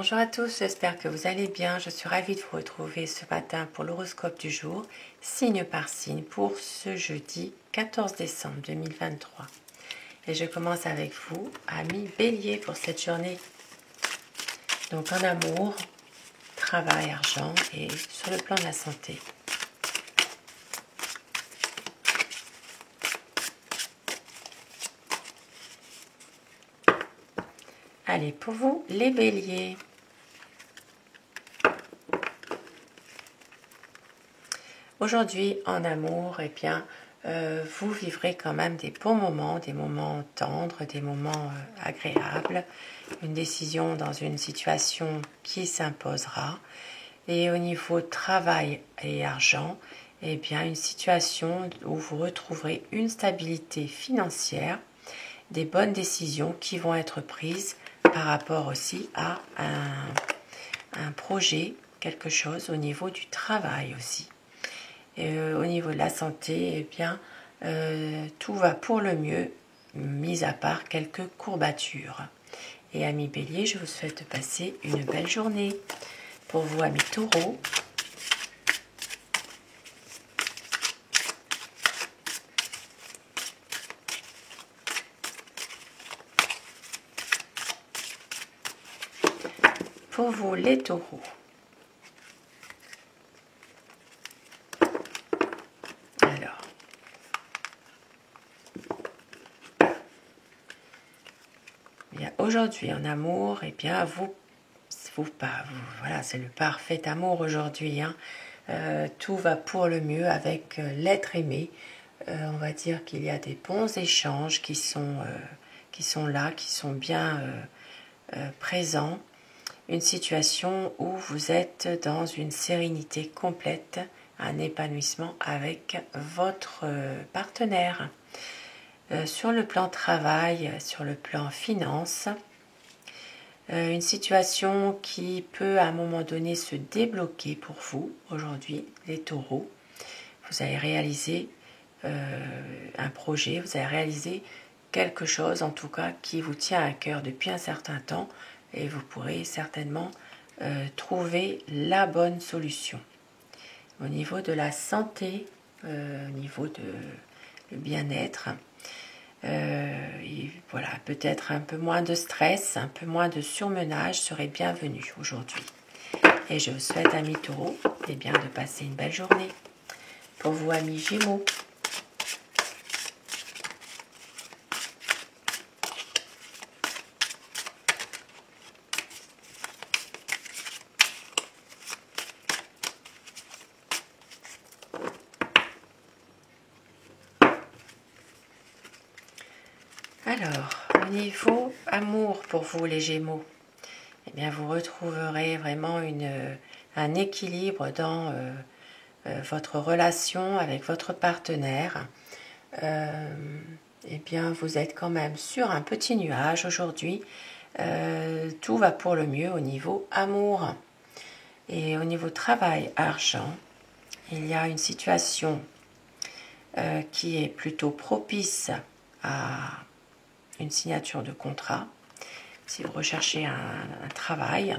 Bonjour à tous, j'espère que vous allez bien. Je suis ravie de vous retrouver ce matin pour l'horoscope du jour, signe par signe, pour ce jeudi 14 décembre 2023. Et je commence avec vous, amis Bélier, pour cette journée. Donc en amour, travail, argent et sur le plan de la santé. Allez, pour vous, les Béliers. Aujourd'hui, en amour, eh bien, vous vivrez quand même des bons moments, des moments tendres, des moments agréables, une décision dans une situation qui s'imposera. Et au niveau travail et argent, eh bien, une situation où vous retrouverez une stabilité financière, des bonnes décisions qui vont être prises par rapport aussi à un projet, quelque chose au niveau du travail aussi. Et, au niveau de la santé, eh bien, tout va pour le mieux, mis à part quelques courbatures. Et amis Bélier, je vous souhaite de passer une belle journée. Pour vous, amis Taureau, pour vous, les Taureaux. Alors, aujourd'hui en amour, eh bien, voilà, c'est le parfait amour aujourd'hui. Tout va pour le mieux avec l'être aimé. On va dire qu'il y a des bons échanges qui sont là, qui sont bien présents. Une situation où vous êtes dans une sérénité complète, un épanouissement avec votre partenaire. Sur le plan travail, sur le plan finance, une situation qui peut à un moment donné se débloquer pour vous aujourd'hui, les taureaux. Vous allez réaliser un projet, vous allez réaliser quelque chose en tout cas qui vous tient à cœur depuis un certain temps et vous pourrez certainement trouver la bonne solution. Au niveau de la santé, au niveau de le bien-être, voilà, peut-être un peu moins de stress, un peu moins de surmenage serait bienvenu aujourd'hui. Et je vous souhaite, amis Taureaux, eh bien, de passer une belle journée. Pour vous, amis Gémeaux, alors, au niveau amour pour vous les Gémeaux, eh bien, vous retrouverez vraiment un équilibre dans votre relation avec votre partenaire. Eh bien, vous êtes quand même sur un petit nuage aujourd'hui. Tout va pour le mieux au niveau amour. Et au niveau travail, argent, il y a une situation qui est plutôt propice à une signature de contrat. Si vous recherchez un travail,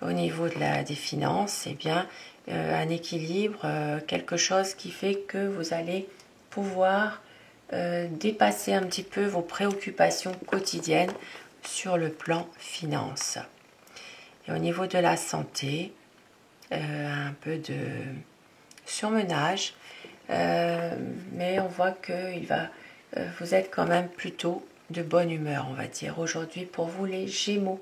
au niveau des finances, eh bien, un équilibre, quelque chose qui fait que vous allez pouvoir dépasser un petit peu vos préoccupations quotidiennes sur le plan finance. Et au niveau de la santé, un peu de surmenage, mais on voit que vous êtes quand même plutôt de bonne humeur, on va dire, aujourd'hui pour vous les Gémeaux.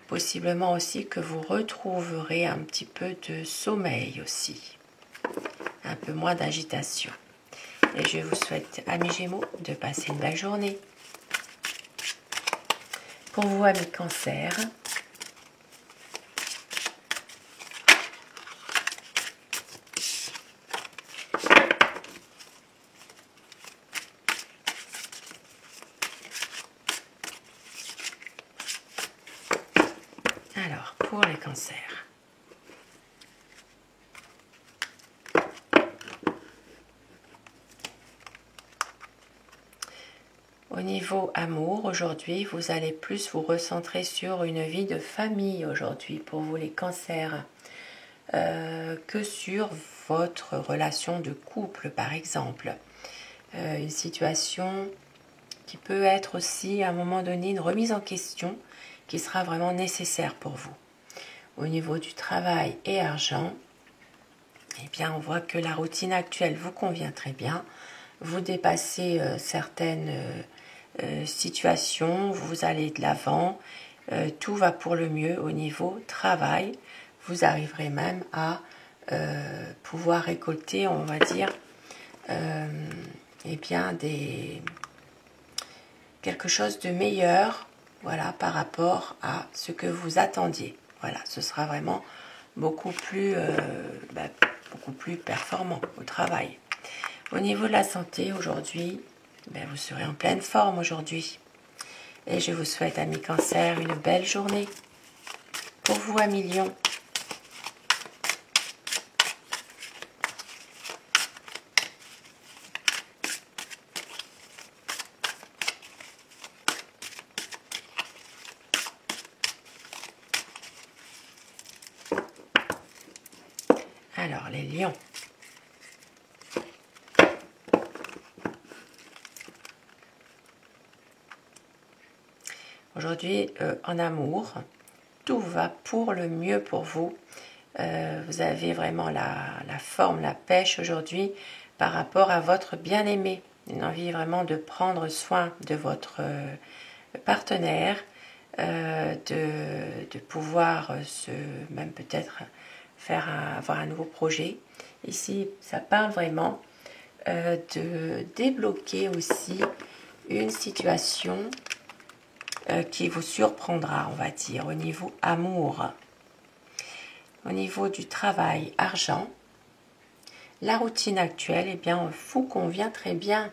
Possiblement aussi que vous retrouverez un petit peu de sommeil aussi, un peu moins d'agitation. Et je vous souhaite, amis Gémeaux, de passer une belle journée. Pour vous, amis Cancer, alors, pour les cancers, Au niveau amour, aujourd'hui, vous allez plus vous recentrer sur une vie de famille aujourd'hui pour vous les cancers que sur votre relation de couple par exemple. Une situation qui peut être aussi à un moment donné une remise en question qui sera vraiment nécessaire pour vous. Au niveau du travail et argent, eh bien on voit que la routine actuelle vous convient très bien. Vous dépassez certaines situations, vous allez de l'avant, tout va pour le mieux au niveau travail. Vous arriverez même à pouvoir récolter, on va dire, eh bien quelque chose de meilleur, voilà, par rapport à ce que vous attendiez. Voilà, ce sera vraiment beaucoup plus performant au travail. Au niveau de la santé, aujourd'hui, vous serez en pleine forme aujourd'hui. Et je vous souhaite, amis Cancer, une belle journée. Pour vous, amis Lion. Alors, les lions. Aujourd'hui, en amour, tout va pour le mieux pour vous. Vous avez vraiment la forme, la pêche aujourd'hui par rapport à votre bien-aimé. Une envie vraiment de prendre soin de votre partenaire, de pouvoir même peut-être avoir un nouveau projet. Ici, ça parle vraiment de débloquer aussi une situation qui vous surprendra, on va dire, au niveau amour. Au niveau du travail, argent, la routine actuelle, eh bien, vous convient très bien.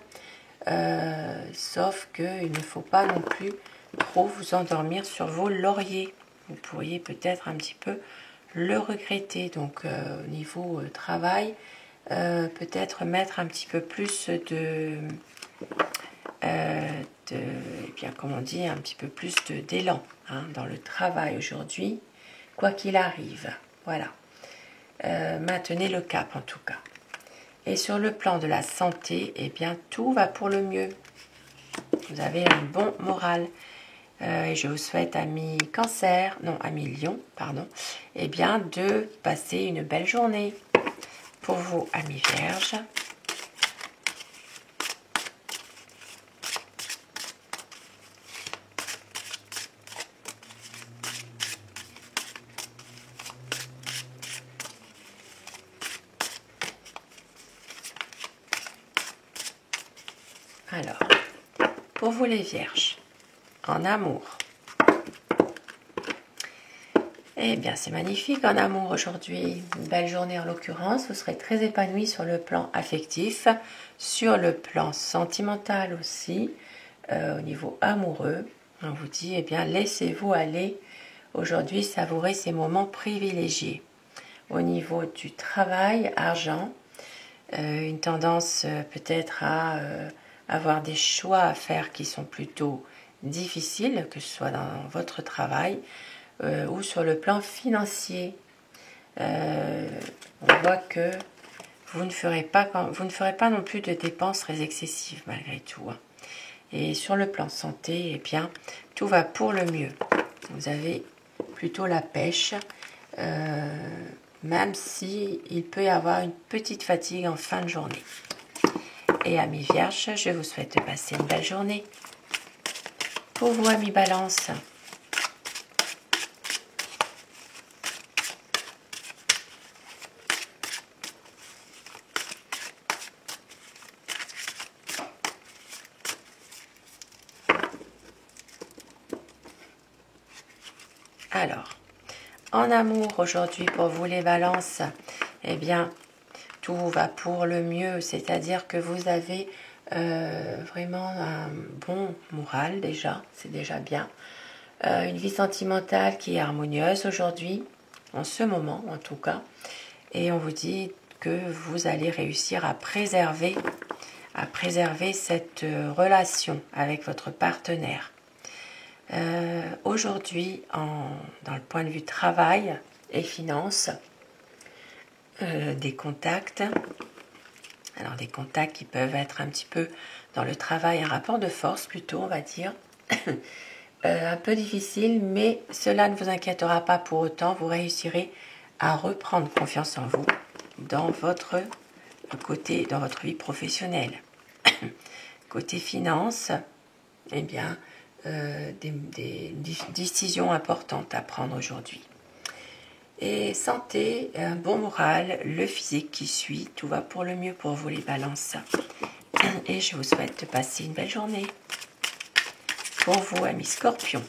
Sauf qu'il ne faut pas non plus trop vous endormir sur vos lauriers. Vous pourriez peut-être un petit peu le regretter. Donc, au niveau travail, peut-être mettre un petit peu plus eh bien, comme on dit, un petit peu plus d'élan dans le travail aujourd'hui, quoi qu'il arrive. Voilà. Maintenez le cap en tout cas. Et sur le plan de la santé, eh bien, tout va pour le mieux. Vous avez un bon moral. Et je vous souhaite, amis Cancer, non, amis Lion, pardon, eh bien, de passer une belle journée. Pour vous, amis Vierges, alors, pour vous les Vierges, en amour, eh bien, c'est magnifique en amour aujourd'hui. Une belle journée en l'occurrence. Vous serez très épanoui sur le plan affectif, sur le plan sentimental aussi, au niveau amoureux. On vous dit, eh bien, laissez-vous aller aujourd'hui, savourer ces moments privilégiés. Au niveau du travail, argent, une tendance peut-être à avoir des choix à faire qui sont plutôt difficiles, que ce soit dans votre travail, ou sur le plan financier. On voit que vous ne ferez pas non plus de dépenses très excessives malgré tout. Et sur le plan santé, eh bien, tout va pour le mieux. Vous avez plutôt la pêche, même si il peut y avoir une petite fatigue en fin de journée. Et amis Vierges, je vous souhaite de passer une belle journée. Pour vous, amis Balance, alors, en amour aujourd'hui pour vous les Balances, eh bien, tout va pour le mieux, c'est-à-dire que vous avez vraiment un bon moral déjà, c'est déjà bien. Une vie sentimentale qui est harmonieuse aujourd'hui, en ce moment en tout cas, et on vous dit que vous allez réussir à préserver à préserver cette relation avec votre partenaire. Aujourd'hui, dans le point de vue travail et finances, des contacts. Alors des contacts qui peuvent être un petit peu dans le travail, un rapport de force plutôt, on va dire. Un peu difficile, mais cela ne vous inquiétera pas pour autant. Vous réussirez à reprendre confiance en vous dans votre côté, dans votre vie professionnelle. Côté finance, eh bien, des décisions importantes à prendre aujourd'hui. Et santé, un bon moral, le physique qui suit, tout va pour le mieux pour vous les balances. Et je vous souhaite de passer une belle journée. Pour vous, amis Scorpions.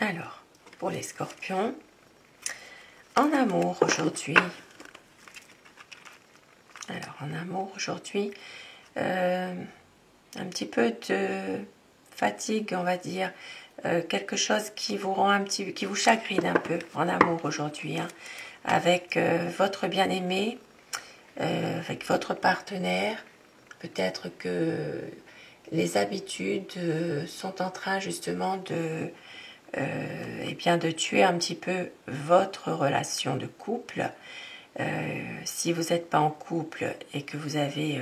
Alors, pour les Scorpions, en amour aujourd'hui. Alors, en amour aujourd'hui, un petit peu de fatigue, on va dire, quelque chose qui vous rend qui vous chagrine un peu en amour aujourd'hui, hein, avec votre bien-aimé, avec votre partenaire. Peut-être que les habitudes sont en train justement de tuer un petit peu votre relation de couple. Si vous n'êtes pas en couple et que vous avez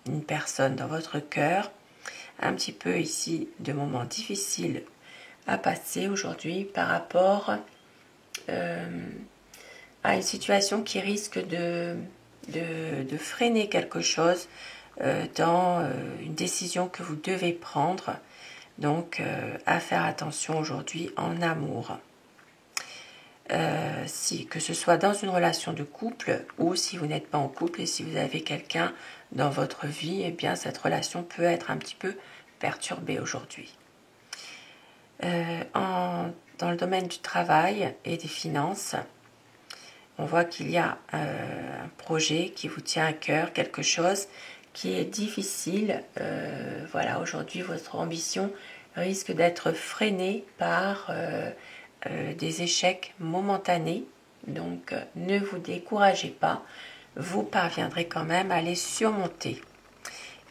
une personne dans votre cœur, un petit peu ici de moments difficiles à passer aujourd'hui par rapport à une situation qui risque de freiner quelque chose dans une décision que vous devez prendre. Donc, à faire attention aujourd'hui en amour. Que ce soit dans une relation de couple ou si vous n'êtes pas en couple et si vous avez quelqu'un dans votre vie, eh bien cette relation peut être un petit peu perturbée aujourd'hui. Dans le domaine du travail et des finances, on voit qu'il y a un projet qui vous tient à cœur, quelque chose qui est difficile. Voilà, aujourd'hui, votre ambition risque d'être freinée par des échecs momentanés. Donc, ne vous découragez pas. Vous parviendrez quand même à les surmonter.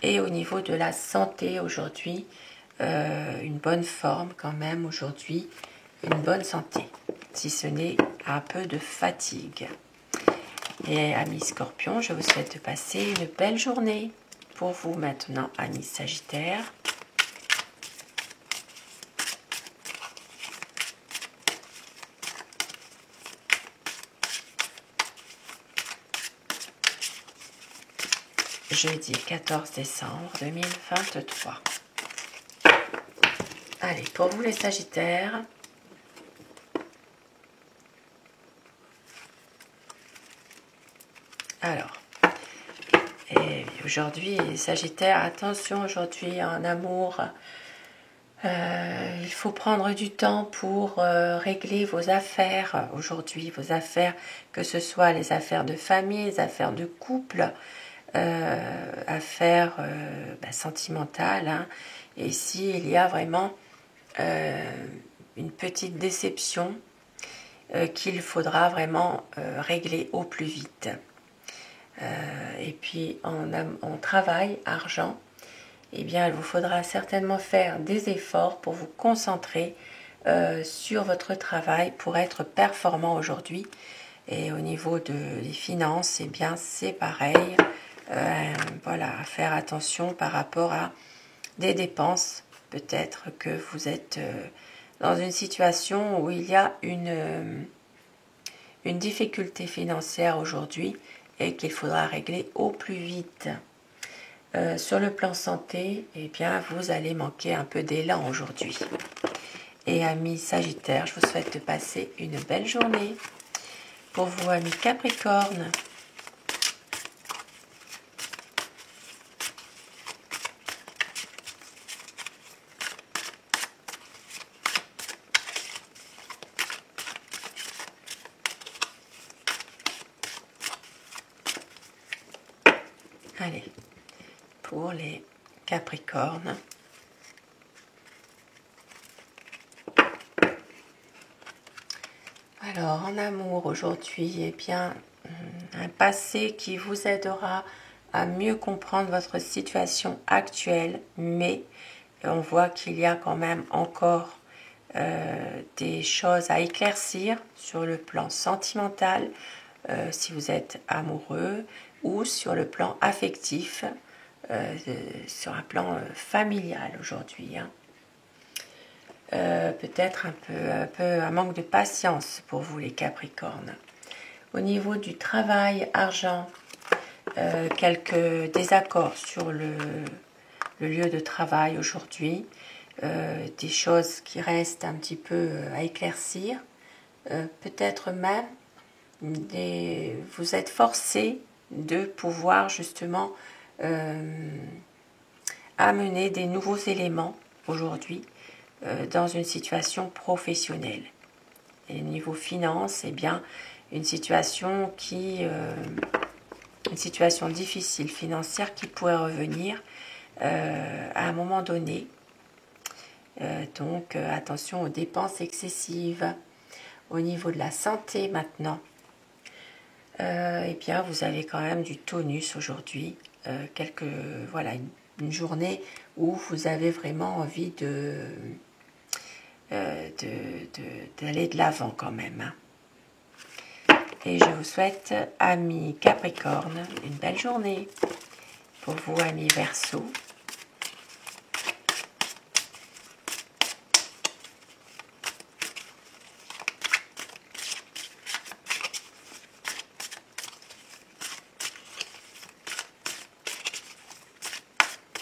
Et au niveau de la santé aujourd'hui, une bonne forme quand même aujourd'hui, une bonne santé, si ce n'est un peu de fatigue. Et amis Scorpions, je vous souhaite de passer une belle journée. Pour vous maintenant, amis Sagittaires. Jeudi 14 décembre 2023. Allez, pour vous les Sagittaires. Alors, et aujourd'hui, les Sagittaires, attention aujourd'hui en amour. Il faut prendre du temps pour régler vos affaires aujourd'hui, vos affaires, que ce soit les affaires de famille, les affaires de couple, affaires sentimentales. Hein. Et s'il y a vraiment une petite déception qu'il faudra vraiment régler au plus vite. Et puis en travail, argent, eh bien, il vous faudra certainement faire des efforts pour vous concentrer sur votre travail pour être performant aujourd'hui. Et au niveau des finances, eh bien, c'est pareil. Voilà, faire attention par rapport à des dépenses. Peut-être que vous êtes dans une situation où il y a une difficulté financière aujourd'hui et qu'il faudra régler au plus vite. Sur le plan santé, eh bien, vous allez manquer un peu d'élan aujourd'hui. Et amis Sagittaires, je vous souhaite de passer une belle journée. Pour vous, amis Capricorne, Allez, pour les Capricornes. Alors, en amour aujourd'hui, eh bien, un passé qui vous aidera à mieux comprendre votre situation actuelle, mais on voit qu'il y a quand même encore des choses à éclaircir sur le plan sentimental, si vous êtes amoureux, ou sur le plan affectif, sur un plan familial aujourd'hui. Hein. Peut-être un peu un manque de patience pour vous les Capricornes. Au niveau du travail, argent, quelques désaccords sur le lieu de travail aujourd'hui, des choses qui restent un petit peu à éclaircir, peut-être même vous êtes forcé de pouvoir justement amener des nouveaux éléments aujourd'hui dans une situation professionnelle. Et niveau finance, eh bien, une situation difficile financière qui pourrait revenir à un moment donné. Donc attention aux dépenses excessives. Au niveau de la santé maintenant, eh bien vous avez quand même du tonus aujourd'hui. Voilà, une journée où vous avez vraiment envie d'aller de l'avant quand même. Hein. Et je vous souhaite, amis Capricorne, une belle journée. Pour vous, amis Verseau.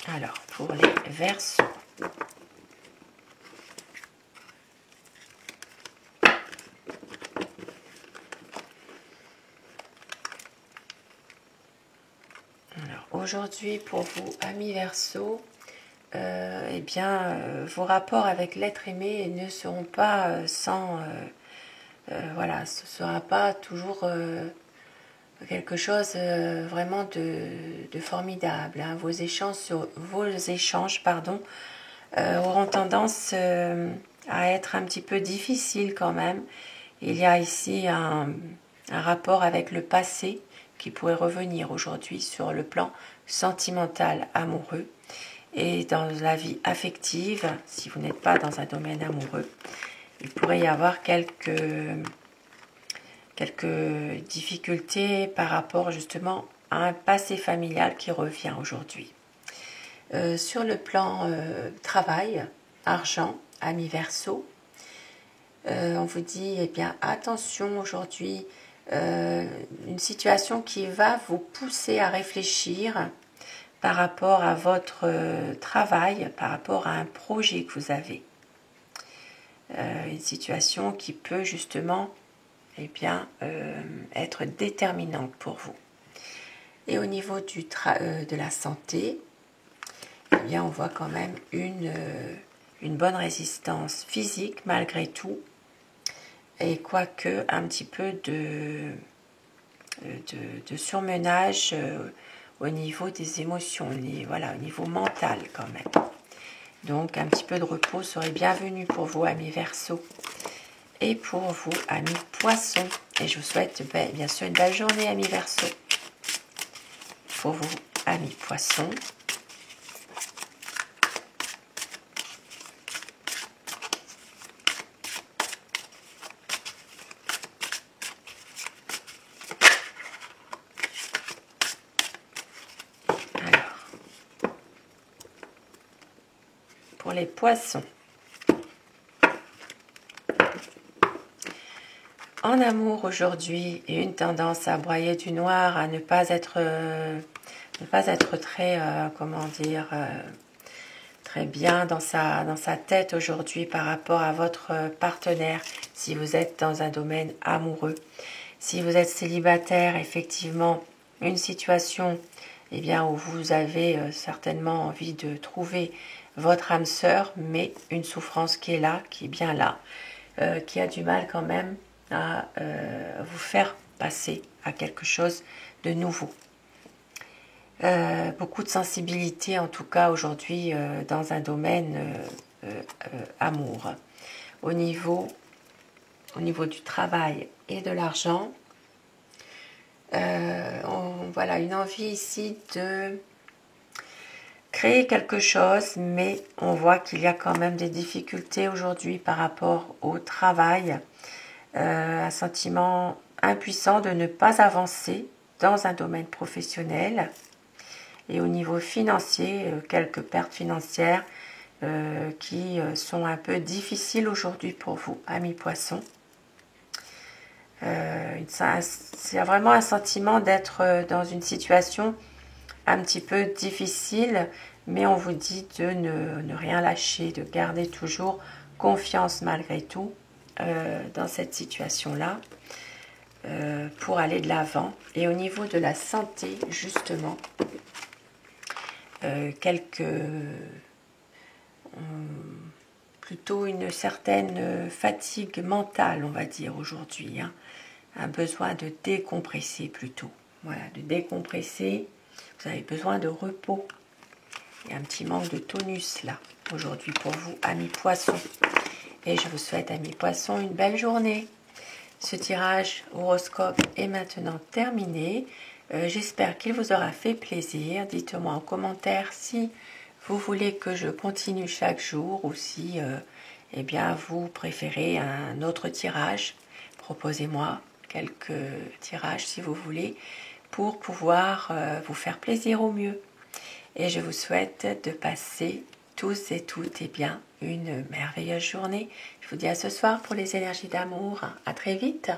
Alors, pour les Verseaux. Aujourd'hui, pour vous, amis Verseau, eh bien, vos rapports avec l'être aimé ne seront pas sans... voilà, ce ne sera pas toujours quelque chose vraiment de formidable. Hein. Vos échanges auront tendance à être un petit peu difficiles quand même. Il y a ici un rapport avec le passé qui pourrait revenir aujourd'hui sur le plan sentimental, amoureux. Et dans la vie affective, si vous n'êtes pas dans un domaine amoureux, il pourrait y avoir quelques difficultés par rapport justement à un passé familial qui revient aujourd'hui. Sur le plan travail, argent, amis Verseau, on vous dit, eh bien, attention aujourd'hui, une situation qui va vous pousser à réfléchir par rapport à votre travail, par rapport à un projet que vous avez. Une situation qui peut justement eh bien, être déterminante pour vous. Et au niveau de la santé, eh bien, on voit quand même une bonne résistance physique malgré tout, et quoique un petit peu de surmenage au niveau des émotions, voilà, au niveau mental quand même. Donc un petit peu de repos serait bienvenu pour vous, amis Verseau. Et pour vous, amis Poissons. Et je vous souhaite bien sûr une belle journée, amis Verseau. Pour vous, amis Poissons. Pour les Poissons. En amour aujourd'hui, et une tendance à broyer du noir, à ne pas être très, très bien dans sa tête aujourd'hui par rapport à votre partenaire, si vous êtes dans un domaine amoureux. Si vous êtes célibataire, effectivement, une situation eh bien, où vous avez certainement envie de trouver votre âme sœur, mais une souffrance qui est là, qui est bien là, qui a du mal quand même à vous faire passer à quelque chose de nouveau. Beaucoup de sensibilité en tout cas aujourd'hui dans un domaine amour. Au niveau du travail et de l'argent, voilà une envie ici de créer quelque chose, mais on voit qu'il y a quand même des difficultés aujourd'hui par rapport au travail, un sentiment impuissant de ne pas avancer dans un domaine professionnel. Et au niveau financier, quelques pertes financières qui sont un peu difficiles aujourd'hui pour vous, amis poissons. C'est vraiment un sentiment d'être dans une situation un petit peu difficile, mais on vous dit de ne rien lâcher, de garder toujours confiance malgré tout dans cette situation-là pour aller de l'avant. Et au niveau de la santé, justement, plutôt une certaine fatigue mentale, on va dire aujourd'hui, hein. Un besoin de décompresser plutôt. Voilà, de décompresser. Vous avez besoin de repos. Il y a un petit manque de tonus là, aujourd'hui pour vous, amis poissons. Et je vous souhaite, amis poissons, une belle journée. Ce tirage horoscope est maintenant terminé. J'espère qu'il vous aura fait plaisir. Dites-moi en commentaire si vous voulez que je continue chaque jour ou si eh bien, vous préférez un autre tirage. Proposez-moi quelques tirages si vous voulez pour pouvoir vous faire plaisir au mieux. Et je vous souhaite de passer tous et toutes eh bien, une merveilleuse journée. Je vous dis à ce soir pour les énergies d'amour. À très vite.